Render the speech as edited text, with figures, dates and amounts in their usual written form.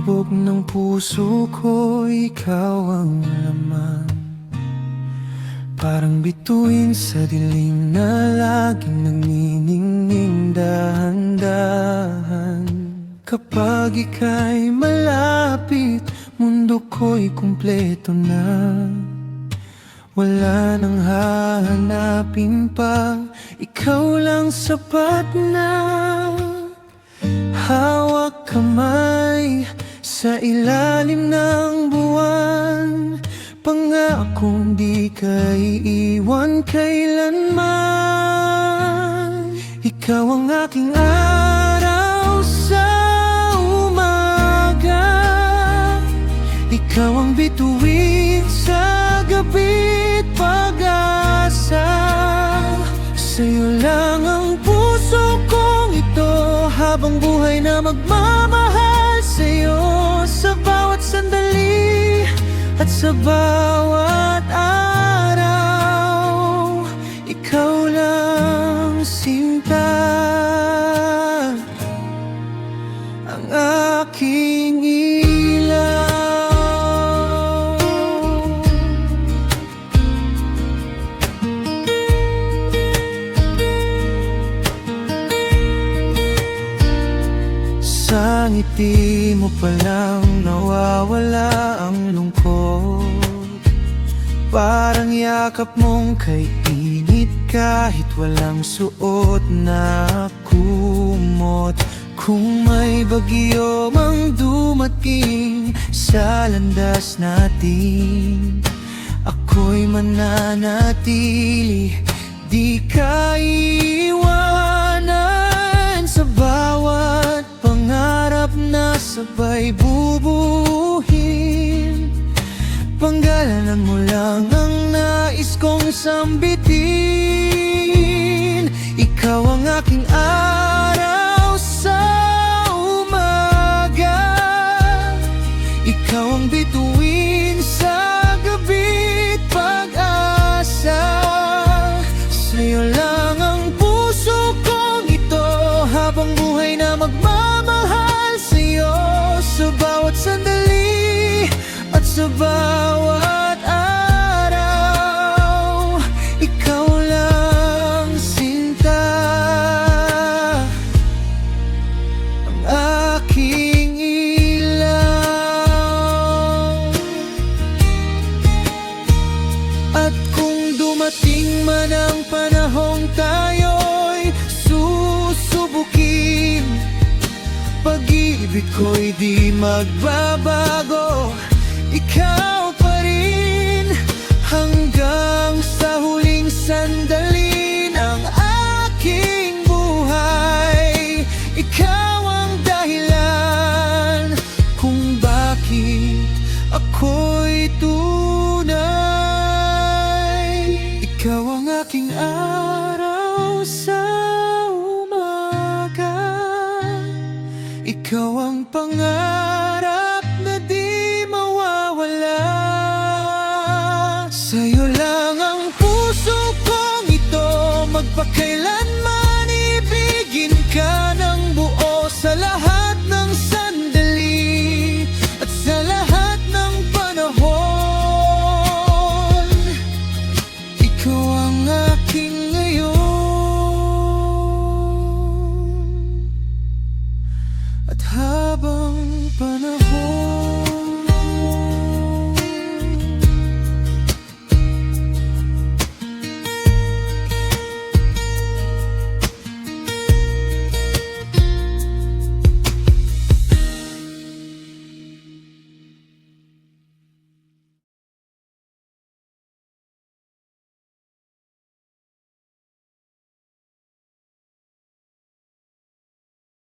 tibok ng puso ko, ikaw ang laman. Parang bituin sa dilim na laging nagniningning dahan-dahan. Kapag ika'y malapit, mundo ko'y kumpleto na. Wala nang hahanapin pa, ikaw lang sapat na. Hawak kamay sa ilalim ng buwan, pangakong di ka iiwan kailanman. Ikaw ang aking araw sa umaga, ikaw ang bituin sa gabi't pag-asa. Sa'yo lang ang puso kong ito, habang buhay na magmamahal sa'yo. Sa bawat sandali at sa bawat araw, ikaw lang sinta, ang aking ilaw. Sa ngiti mo palang nawawala ang lungkot, parang yakap mong kay init kahit walang suot na kumot. Kung may bagyo mang dumating sa landas natin, ako'y mananatili, di ka iiwanan. Sa bawat pangarap na sabay bubuhin, panggalanan mo lang ang nais kong sambitin. Ikaw ang aking araw sa umaga, ikaw ang bituin sa gabi't pag-asa. Sa'yo lang ang puso kong ito, habang buhay na magmamahal sa'yo. Sa bawat sandali at sa bawat araw, ikaw lang sinta, ang aking ilaw. At kung dumating man ang panahong tayo'y susubukin, pag-ibig ko'y di magbabago, ikaw pa rin hanggang sa huling sandali ng aking buhay. Ikaw ang dahilan kung bakit ako'y